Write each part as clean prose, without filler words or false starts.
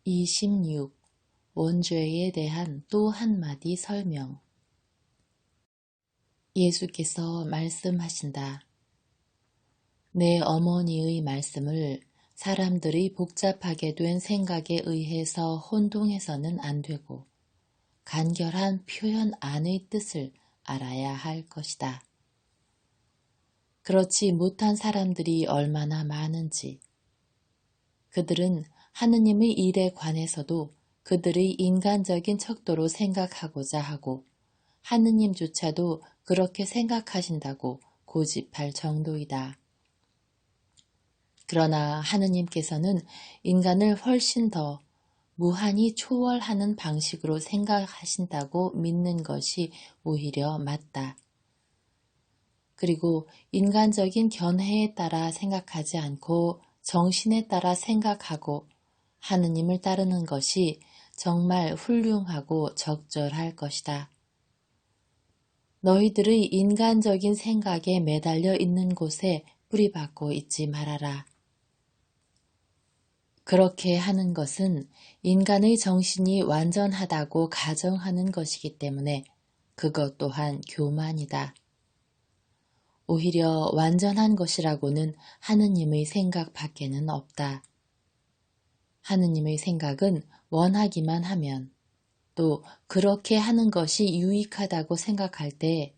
26. 원죄에 대한 또 한마디 설명. 예수께서 말씀하신다. 내 어머니의 말씀을 사람들이 복잡하게 된 생각에 의해서 혼동해서는 안 되고 간결한 표현 안의 뜻을 알아야 할 것이다. 그렇지 못한 사람들이 얼마나 많은지, 그들은 하느님의 일에 관해서도 그들의 인간적인 척도로 생각하고자 하고 하느님조차도 그렇게 생각하신다고 고집할 정도이다. 그러나 하느님께서는 인간을 훨씬 더 무한히 초월하는 방식으로 생각하신다고 믿는 것이 오히려 맞다. 그리고 인간적인 견해에 따라 생각하지 않고 정신에 따라 생각하고 하느님을 따르는 것이 정말 훌륭하고 적절할 것이다. 너희들의 인간적인 생각에 매달려 있는 곳에 뿌리박고 있지 말아라. 그렇게 하는 것은 인간의 정신이 완전하다고 가정하는 것이기 때문에 그것 또한 교만이다. 오히려 완전한 것이라고는 하느님의 생각 밖에는 없다. 하느님의 생각은 원하기만 하면 또 그렇게 하는 것이 유익하다고 생각할 때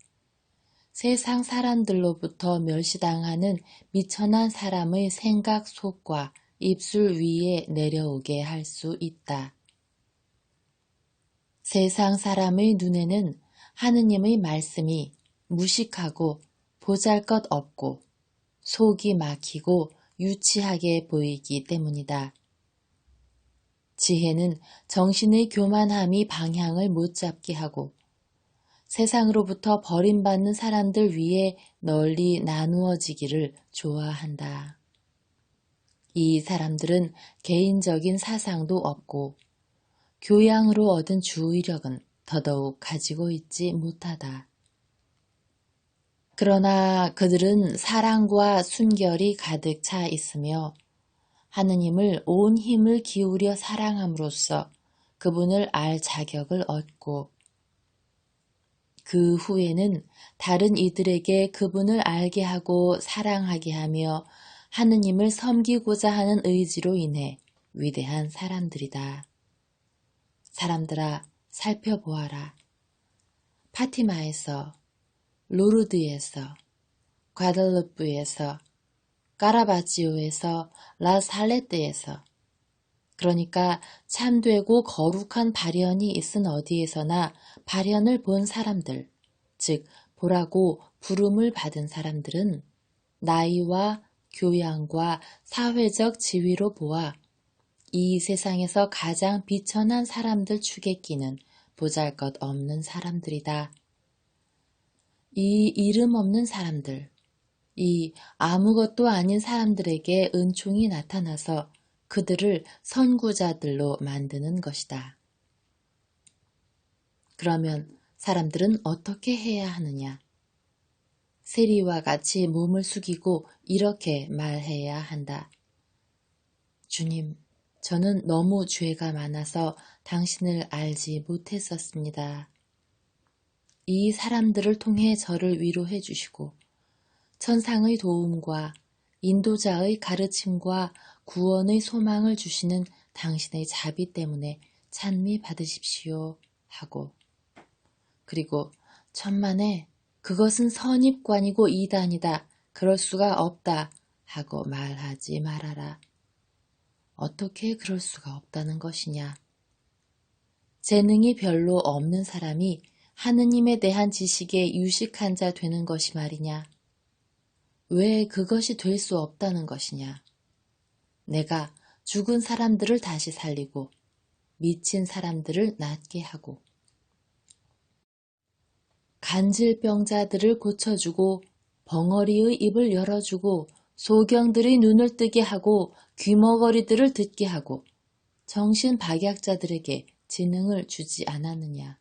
세상 사람들로부터 멸시당하는 미천한 사람의 생각 속과 입술 위에 내려오게 할 수 있다. 세상 사람의 눈에는 하느님의 말씀이 무식하고 보잘것없고 속이 막히고 유치하게 보이기 때문이다. 지혜는 정신의 교만함이 방향을 못 잡게 하고 세상으로부터 버림받는 사람들 위에 널리 나누어지기를 좋아한다. 이 사람들은 개인적인 사상도 없고 교양으로 얻은 주의력은 더더욱 가지고 있지 못하다. 그러나 그들은 사랑과 순결이 가득 차 있으며 하느님을 온 힘을 기울여 사랑함으로써 그분을 알 자격을 얻고 그 후에는 다른 이들에게 그분을 알게 하고 사랑하게 하며 하느님을 섬기고자 하는 의지로 인해 위대한 사람들이다. 사람들아, 살펴보아라. 파티마에서, 루르드에서, 과달루프에서, 까라바지오에서, 라살레떼에서, 그러니까 참되고 거룩한 발현이 있은 어디에서나 발현을 본 사람들, 즉 보라고 부름을 받은 사람들은 나이와 교양과 사회적 지위로 보아 이 세상에서 가장 비천한 사람들 축에 끼는 보잘것없는 사람들이다. 이 이름 없는 사람들, 이 아무것도 아닌 사람들에게 은총이 나타나서 그들을 선구자들로 만드는 것이다. 그러면 사람들은 어떻게 해야 하느냐? 세리와 같이 몸을 숙이고 이렇게 말해야 한다. 주님, 저는 너무 죄가 많아서 당신을 알지 못했었습니다. 이 사람들을 통해 저를 위로해 주시고 천상의 도움과 인도자의 가르침과 구원의 소망을 주시는 당신의 자비 때문에 찬미 받으십시오 하고, 그리고 천만에 그것은 선입관이고 이단이다, 그럴 수가 없다 하고 말하지 말아라. 어떻게 그럴 수가 없다는 것이냐? 재능이 별로 없는 사람이 하느님에 대한 지식에 유식한 자 되는 것이 말이냐? 왜 그것이 될 수 없다는 것이냐? 내가 죽은 사람들을 다시 살리고 미친 사람들을 낫게 하고 간질병자들을 고쳐주고 벙어리의 입을 열어주고 소경들의 눈을 뜨게 하고 귀머거리들을 듣게 하고 정신박약자들에게 지능을 주지 않았느냐?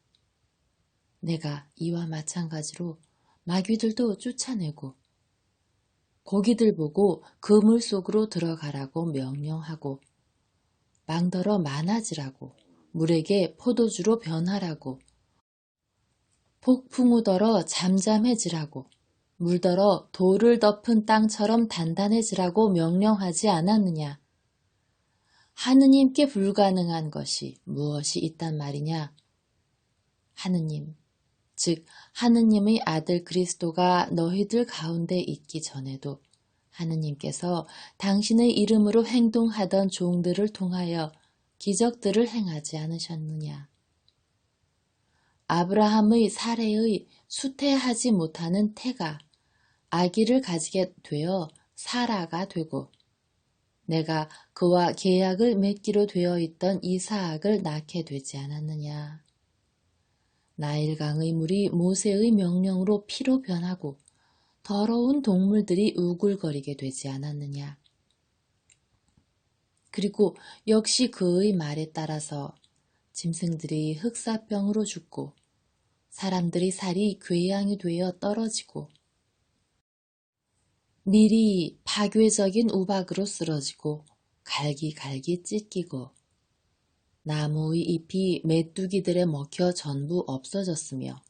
내가 이와 마찬가지로 마귀들도 쫓아내고 고기들 보고 그물 속으로 들어가라고 명령하고 망더러 많아지라고, 물에게 포도주로 변하라고, 폭풍우더러 잠잠해지라고, 물더러 돌을 덮은 땅처럼 단단해지라고 명령하지 않았느냐? 하느님께 불가능한 것이 무엇이 있단 말이냐? 하느님, 즉 하느님의 아들 그리스도가 너희들 가운데 있기 전에도 하느님께서 당신의 이름으로 행동하던 종들을 통하여 기적들을 행하지 않으셨느냐? 아브라함의 사례의 수태하지 못하는 태가 아기를 가지게 되어 사라가 되고, 내가 그와 계약을 맺기로 되어 있던 이사학을 낳게 되지 않았느냐? 나일강의 물이 모세의 명령으로 피로 변하고 더러운 동물들이 우글거리게 되지 않았느냐? 그리고 역시 그의 말에 따라서 짐승들이 흑사병으로 죽고 사람들이 살이 궤양이 되어 떨어지고 밀이 파괴적인 우박으로 쓰러지고 갈기갈기 찢기고 나무의 잎이 메뚜기들에 먹혀 전부 없어졌으며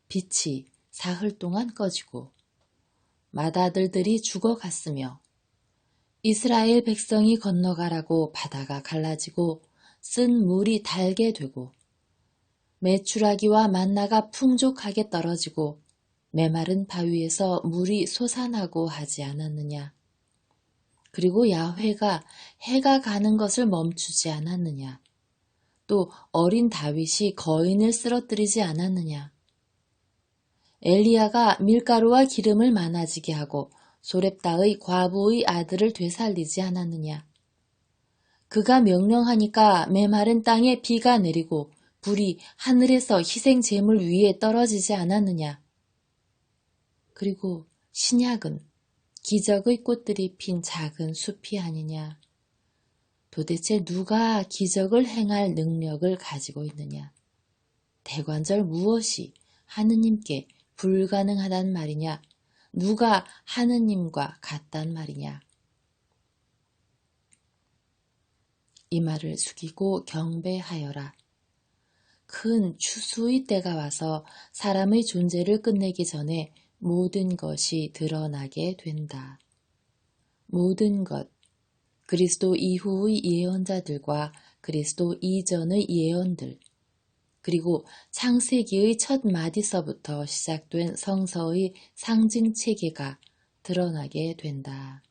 빛이 사흘 동안 꺼지고 맏아들들이 죽어갔으며 이스라엘 백성이 건너가라고 바다가 갈라지고 쓴 물이 달게 되고 메추라기와 만나가 풍족하게 떨어지고 메마른 바위에서 물이 솟아나고 하지 않았느냐? 그리고 야훼가 해가 가는 것을 멈추지 않았느냐? 또 어린 다윗이 거인을 쓰러뜨리지 않았느냐? 엘리야가 밀가루와 기름을 많아지게 하고 소렙다의 과부의 아들을 되살리지 않았느냐? 그가 명령하니까 메마른 땅에 비가 내리고 불이 하늘에서 희생 제물 위에 떨어지지 않았느냐? 그리고 신약은 기적의 꽃들이 핀 작은 숲이 아니냐? 도대체 누가 기적을 행할 능력을 가지고 있느냐? 대관절 무엇이 하느님께 불가능하단 말이냐? 누가 하느님과 같단 말이냐? 이마를 숙이고 경배하여라. 큰 추수의 때가 와서 사람의 존재를 끝내기 전에 모든 것이 드러나게 된다. 모든 것, 그리스도 이후의 예언자들과 그리스도 이전의 예언들, 그리고 창세기의 첫 마디서부터 시작된 성서의 상징 체계가 드러나게 된다.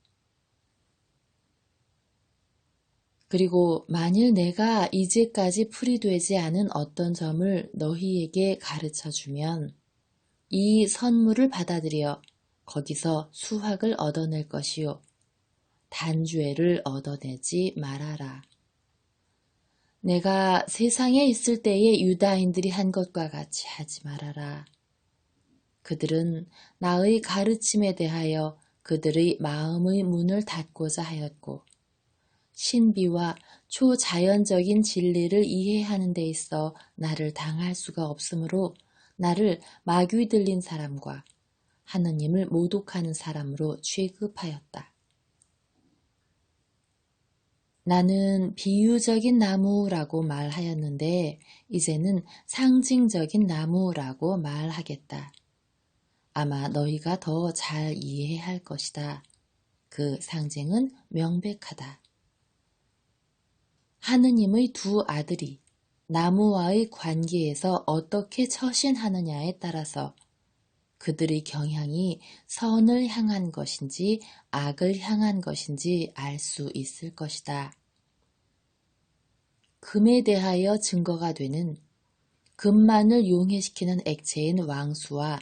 그리고 만일 내가 이제까지 풀이되지 않은 어떤 점을 너희에게 가르쳐주면 이 선물을 받아들여 거기서 수확을 얻어낼 것이요 단죄를 얻어내지 말아라. 내가 세상에 있을 때에 유다인들이 한 것과 같이 하지 말아라. 그들은 나의 가르침에 대하여 그들의 마음의 문을 닫고자 하였고 신비와 초자연적인 진리를 이해하는 데 있어 나를 당할 수가 없으므로 나를 마귀 들린 사람과 하느님을 모독하는 사람으로 취급하였다. 나는 비유적인 나무라고 말하였는데 이제는 상징적인 나무라고 말하겠다. 아마 너희가 더 잘 이해할 것이다. 그 상징은 명백하다. 하느님의 두 아들이 나무와의 관계에서 어떻게 처신하느냐에 따라서 그들의 경향이 선을 향한 것인지 악을 향한 것인지 알 수 있을 것이다. 금에 대하여 증거가 되는 금만을 용해시키는 액체인 왕수와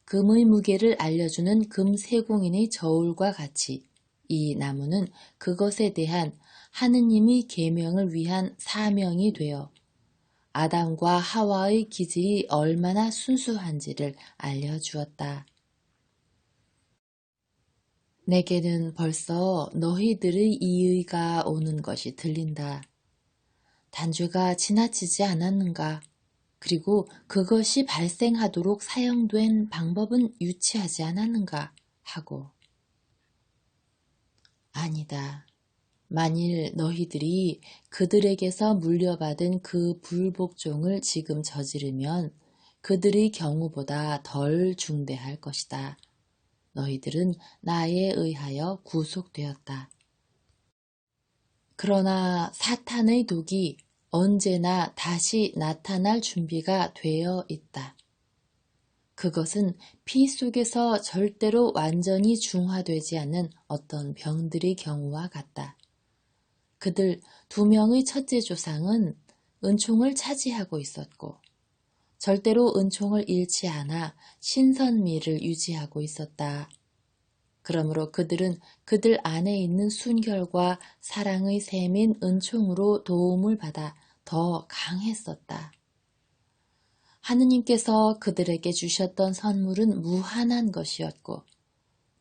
금의 무게를 알려주는 금세공인의 저울과 같이 이 나무는 그것에 대한 하느님의 계명을 위한 사명이 되어 아담과 하와의 기질이 얼마나 순수한지를 알려주었다. 내게는 벌써 너희들의 이의가 오는 것이 들린다. 단죄가 지나치지 않았는가? 그리고 그것이 발생하도록 사용된 방법은 유치하지 않았는가? 하고 아니다. 만일 너희들이 그들에게서 물려받은 그 불복종을 지금 저지르면 그들의 경우보다 덜 중대할 것이다. 너희들은 나에 의하여 구속되었다. 그러나 사탄의 독이 언제나 다시 나타날 준비가 되어 있다. 그것은 피 속에서 절대로 완전히 중화되지 않는 어떤 병들의 경우와 같다. 그들 2명의 첫째 조상은 은총을 차지하고 있었고 절대로 은총을 잃지 않아 신선미를 유지하고 있었다. 그러므로 그들은 그들 안에 있는 순결과 사랑의 샘인 은총으로 도움을 받아 더 강했었다. 하느님께서 그들에게 주셨던 선물은 무한한 것이었고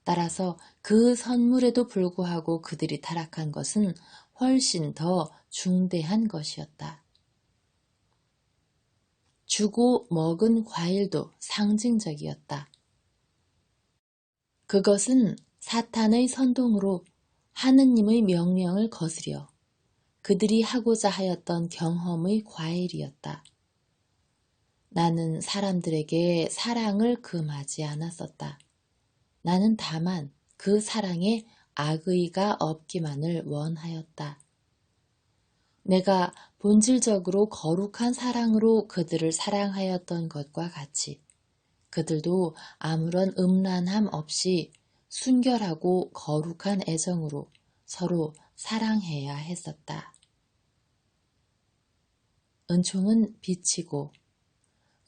따라서 그 선물에도 불구하고 그들이 타락한 것은 훨씬 더 중대한 것이었다. 주고 먹은 과일도 상징적이었다. 그것은 사탄의 선동으로 하느님의 명령을 거스려 그들이 하고자 하였던 경험의 과일이었다. 나는 사람들에게 사랑을 금하지 않았었다. 나는 다만 그 사랑에 악의가 없기만을 원하였다. 내가 본질적으로 거룩한 사랑으로 그들을 사랑하였던 것과 같이 그들도 아무런 음란함 없이 순결하고 거룩한 애정으로 서로 사랑해야 했었다. 은총은 빛이고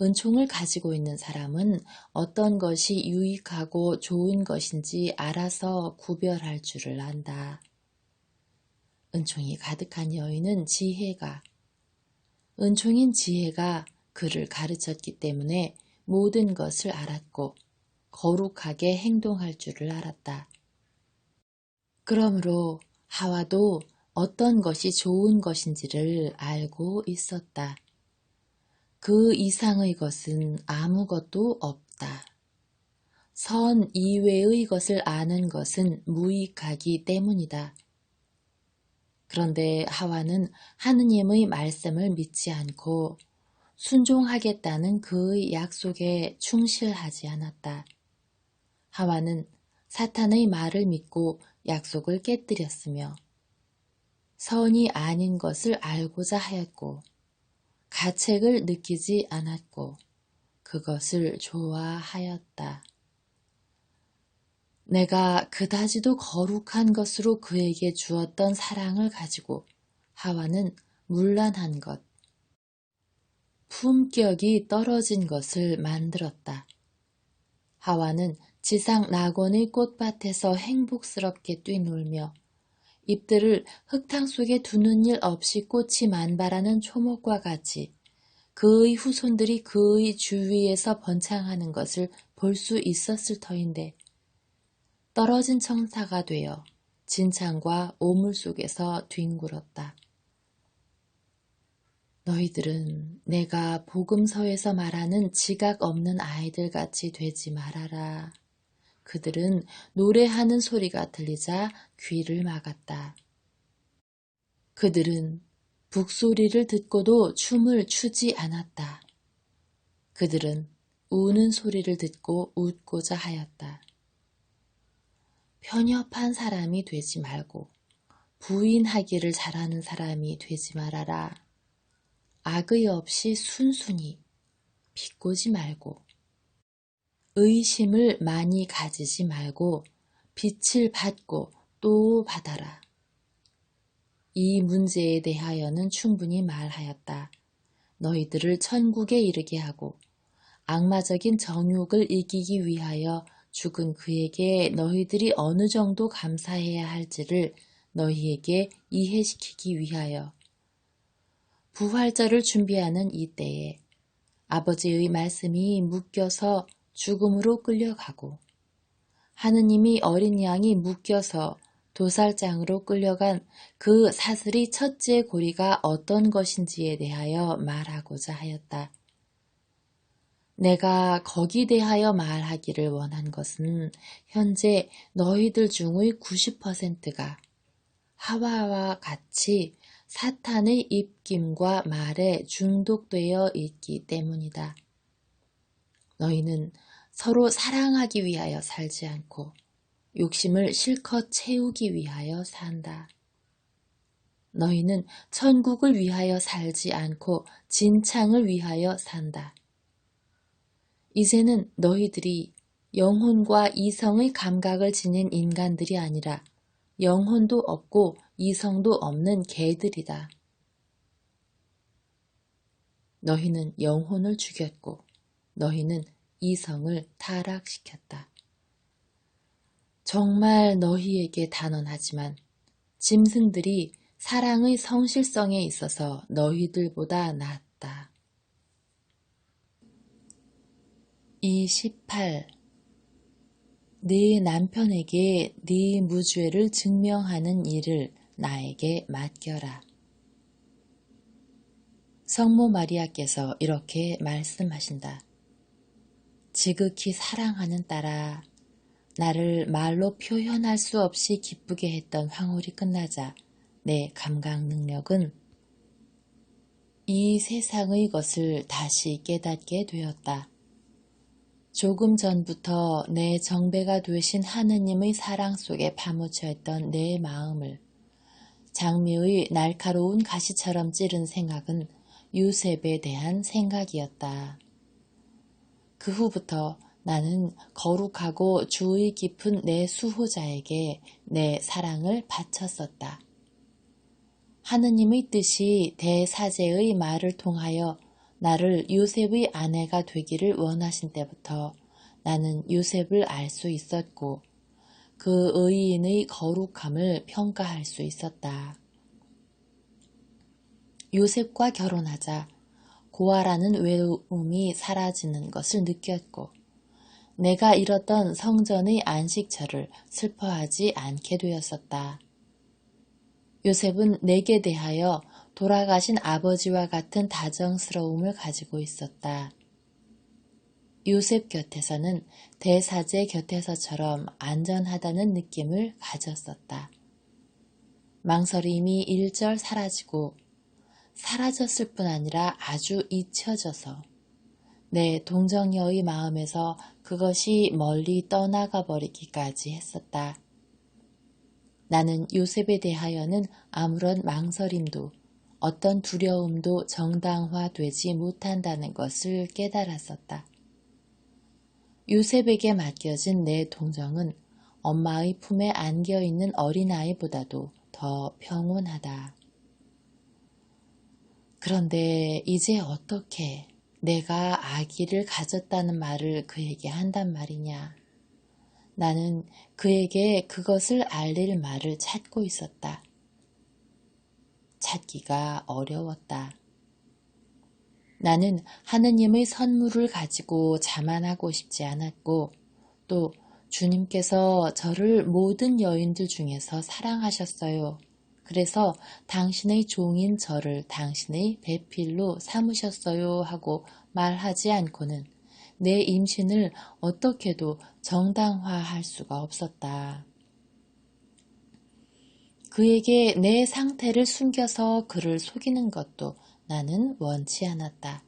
은총을 가지고 있는 사람은 어떤 것이 유익하고 좋은 것인지 알아서 구별할 줄을 안다. 은총이 가득한 여인은 은총인 지혜가 그를 가르쳤기 때문에 모든 것을 알았고 거룩하게 행동할 줄을 알았다. 그러므로 하와도 어떤 것이 좋은 것인지를 알고 있었다. 그 이상의 것은 아무것도 없다. 선 이외의 것을 아는 것은 무익하기 때문이다. 그런데 하와는 하느님의 말씀을 믿지 않고 순종하겠다는 그의 약속에 충실하지 않았다. 하와는 사탄의 말을 믿고 약속을 깨뜨렸으며 선이 아닌 것을 알고자 하였고 가책을 느끼지 않았고 그것을 좋아하였다. 내가 그다지도 거룩한 것으로 그에게 주었던 사랑을 가지고 하와는 문란한 것, 품격이 떨어진 것을 만들었다. 하와는 지상 낙원의 꽃밭에서 행복스럽게 뛰놀며 잎들을 흙탕 속에 두는 일 없이 꽃이 만발하는 초목과 같이 그의 후손들이 그의 주위에서 번창하는 것을 볼 수 있었을 터인데 떨어진 청사가 되어 진창과 오물 속에서 뒹굴었다. 너희들은 내가 복음서에서 말하는 지각 없는 아이들 같이 되지 말아라. 그들은 노래하는 소리가 들리자 귀를 막았다. 그들은 북소리를 듣고도 춤을 추지 않았다. 그들은 우는 소리를 듣고 웃고자 하였다. 편협한 사람이 되지 말고 부인하기를 잘하는 사람이 되지 말아라. 악의 없이 순순히 비꼬지 말고 의심을 많이 가지지 말고 빛을 받고 또 받아라. 이 문제에 대하여는 충분히 말하였다. 너희들을 천국에 이르게 하고 악마적인 정욕을 이기기 위하여 죽은 그에게 너희들이 어느 정도 감사해야 할지를 너희에게 이해시키기 위하여 부활절을 준비하는 이때에 아버지의 말씀이 묶여서 죽음으로 끌려가고 하느님이 어린 양이 묶여서 도살장으로 끌려간 그 사슬이 첫째 고리가 어떤 것인지에 대하여 말하고자 하였다. 내가 거기 대하여 말하기를 원한 것은 현재 너희들 중의 90%가 하와와 같이 사탄의 입김과 말에 중독되어 있기 때문이다. 너희는 서로 사랑하기 위하여 살지 않고 욕심을 실컷 채우기 위하여 산다. 너희는 천국을 위하여 살지 않고 진창을 위하여 산다. 이제는 너희들이 영혼과 이성의 감각을 지닌 인간들이 아니라 영혼도 없고 이성도 없는 개들이다. 너희는 영혼을 죽였고 너희는 이성을 타락시켰다. 정말 너희에게 단언하지만 짐승들이 사랑의 성실성에 있어서 너희들보다 낫다. 28. 네 남편에게 네 무죄를 증명하는 일을 나에게 맡겨라. 성모 마리아께서 이렇게 말씀하신다. 지극히 사랑하는 딸아, 나를 말로 표현할 수 없이 기쁘게 했던 황홀이 끝나자 내 감각 능력은 이 세상의 것을 다시 깨닫게 되었다. 조금 전부터 내 정배가 되신 하느님의 사랑 속에 파묻혀 있던 내 마음을 장미의 날카로운 가시처럼 찌른 생각은 요셉에 대한 생각이었다. 그 후부터 나는 거룩하고 주의 깊은 내 수호자에게 내 사랑을 바쳤었다. 하느님의 뜻이 대사제의 말을 통하여 나를 요셉의 아내가 되기를 원하신 때부터 나는 요셉을 알 수 있었고 그 의인의 거룩함을 평가할 수 있었다. 요셉과 결혼하자 고아라는 외로움이 사라지는 것을 느꼈고 내가 잃었던 성전의 안식처를 슬퍼하지 않게 되었었다. 요셉은 내게 대하여 돌아가신 아버지와 같은 다정스러움을 가지고 있었다. 요셉 곁에서는 대사제 곁에서처럼 안전하다는 느낌을 가졌었다. 망설임이 일절 사라지고 사라졌을 뿐 아니라 아주 잊혀져서 내 동정녀의 마음에서 그것이 멀리 떠나가 버리기까지 했었다. 나는 요셉에 대하여는 아무런 망설임도 어떤 두려움도 정당화되지 못한다는 것을 깨달았었다. 요셉에게 맡겨진 내 동정은 엄마의 품에 안겨있는 어린아이보다도 더 평온하다. 그런데 이제 어떻게 내가 아기를 가졌다는 말을 그에게 한단 말이냐. 나는 그에게 그것을 알릴 말을 찾고 있었다. 찾기가 어려웠다. 나는 하느님의 선물을 가지고 자만하고 싶지 않았고 또 주님께서 저를 모든 여인들 중에서 사랑하셨어요. 그래서 당신의 종인 저를 당신의 배필로 삼으셨어요 하고 말하지 않고는 내 임신을 어떻게도 정당화할 수가 없었다. 그에게 내 상태를 숨겨서 그를 속이는 것도 나는 원치 않았다.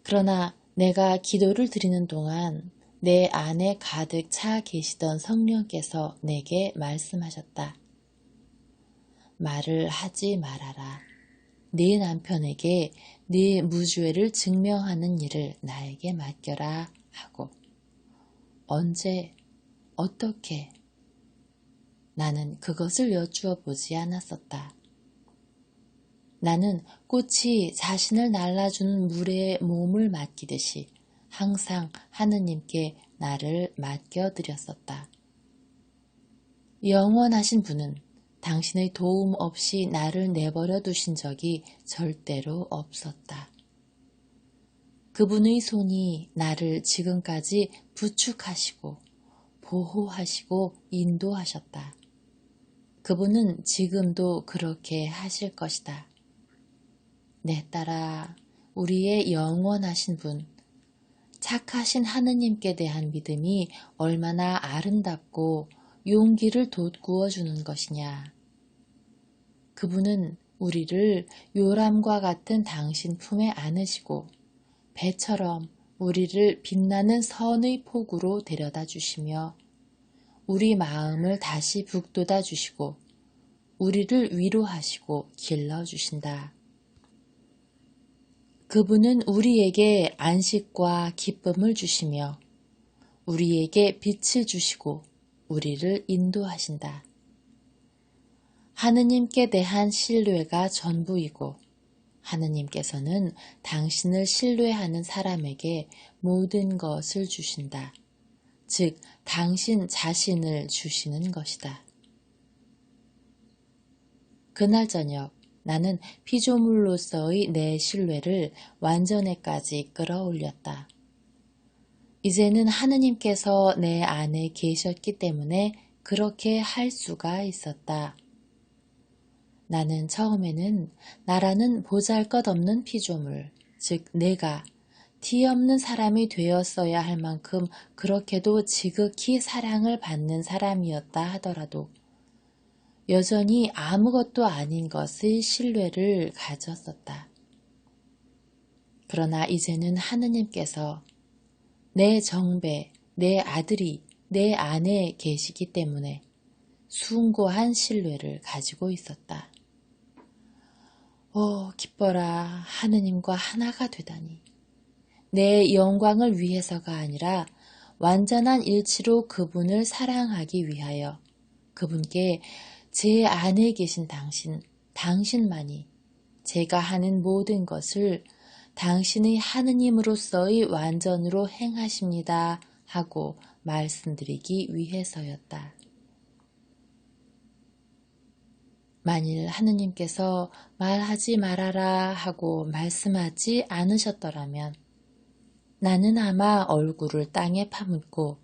그러나 내가 기도를 드리는 동안 내 안에 가득 차 계시던 성령께서 내게 말씀하셨다. 말을 하지 말아라. 네 남편에게 네 무죄를 증명하는 일을 나에게 맡겨라 하고 언제 어떻게 나는 그것을 여쭈어 보지 않았었다. 나는 꽃이 자신을 날라주는 물에 몸을 맡기듯이 항상 하느님께 나를 맡겨드렸었다. 영원하신 분은 당신의 도움 없이 나를 내버려 두신 적이 절대로 없었다. 그분의 손이 나를 지금까지 부축하시고 보호하시고 인도하셨다. 그분은 지금도 그렇게 하실 것이다. 내 딸아, 우리의 영원하신 분, 착하신 하느님께 대한 믿음이 얼마나 아름답고 용기를 돋구어 주는 것이냐. 그분은 우리를 요람과 같은 당신 품에 안으시고 배처럼 우리를 빛나는 선의 폭우로 데려다 주시며 우리 마음을 다시 북돋아 주시고 우리를 위로하시고 길러주신다. 그분은 우리에게 안식과 기쁨을 주시며 우리에게 빛을 주시고 우리를 인도하신다. 하느님께 대한 신뢰가 전부이고 하느님께서는 당신을 신뢰하는 사람에게 모든 것을 주신다. 즉, 당신 자신을 주시는 것이다. 그날 저녁 나는 피조물로서의 내 신뢰를 완전에까지 끌어올렸다. 이제는 하느님께서 내 안에 계셨기 때문에 그렇게 할 수가 있었다. 나는 처음에는 나라는 보잘것없는 피조물, 즉 내가 티 없는 사람이 되었어야 할 만큼 그렇게도 지극히 사랑을 받는 사람이었다 하더라도 여전히 아무것도 아닌 것의 신뢰를 가졌었다. 그러나 이제는 하느님께서 내 정배, 내 아들이 내 안에 계시기 때문에 숭고한 신뢰를 가지고 있었다. 오, 기뻐라. 하느님과 하나가 되다니. 내 영광을 위해서가 아니라 완전한 일치로 그분을 사랑하기 위하여 그분께 제 안에 계신 당신만이 제가 하는 모든 것을 당신의 하느님으로서의 완전으로 행하십니다 하고 말씀드리기 위해서였다. 만일 하느님께서 말하지 말아라 하고 말씀하지 않으셨더라면 나는 아마 얼굴을 땅에 파묻고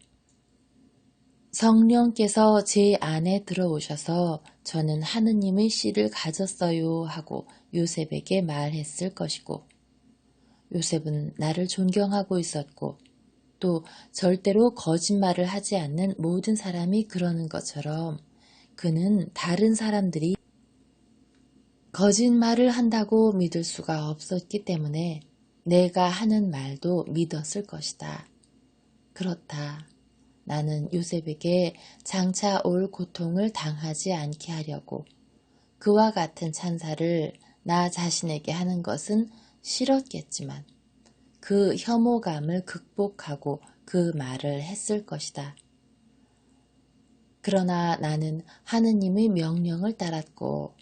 성령께서 제 안에 들어오셔서 저는 하느님의 씨를 가졌어요 하고 요셉에게 말했을 것이고 요셉은 나를 존경하고 있었고 또 절대로 거짓말을 하지 않는 모든 사람이 그러는 것처럼 그는 다른 사람들이 거짓말을 한다고 믿을 수가 없었기 때문에 내가 하는 말도 믿었을 것이다. 그렇다. 나는 요셉에게 장차 올 고통을 당하지 않게 하려고 그와 같은 찬사를 나 자신에게 하는 것은 싫었겠지만 그 혐오감을 극복하고 그 말을 했을 것이다. 그러나 나는 하느님의 명령을 따랐고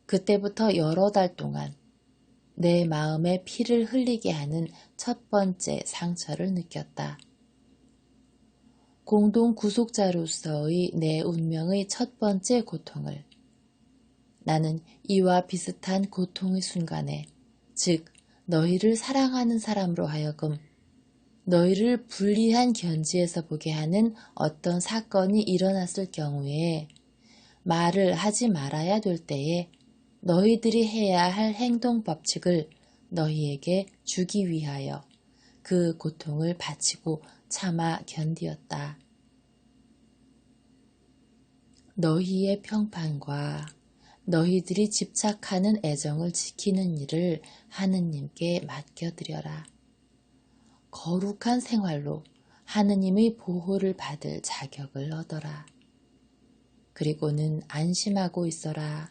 그때부터 여러 달 동안 내 마음에 피를 흘리게 하는 첫 번째 상처를 느꼈다. 공동 구속자로서의 내 운명의 첫 번째 고통을 나는 이와 비슷한 고통의 순간에 즉 너희를 사랑하는 사람으로 하여금 너희를 불리한 견지에서 보게 하는 어떤 사건이 일어났을 경우에 말을 하지 말아야 될 때에 너희들이 해야 할 행동 법칙을 너희에게 주기 위하여 그 고통을 바치고 참아 견디었다. 너희의 평판과 너희들이 집착하는 애정을 지키는 일을 하느님께 맡겨드려라. 거룩한 생활로 하느님의 보호를 받을 자격을 얻어라. 그리고는 안심하고 있어라.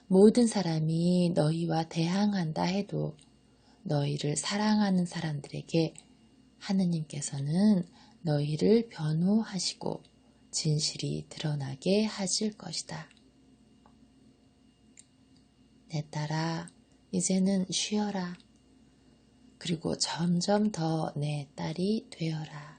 모든 사람이 너희와 대항한다 해도 너희를 사랑하는 사람들에게 하느님께서는 너희를 변호하시고 진실이 드러나게 하실 것이다. 내 딸아, 이제는 쉬어라. 그리고 점점 더 내 딸이 되어라.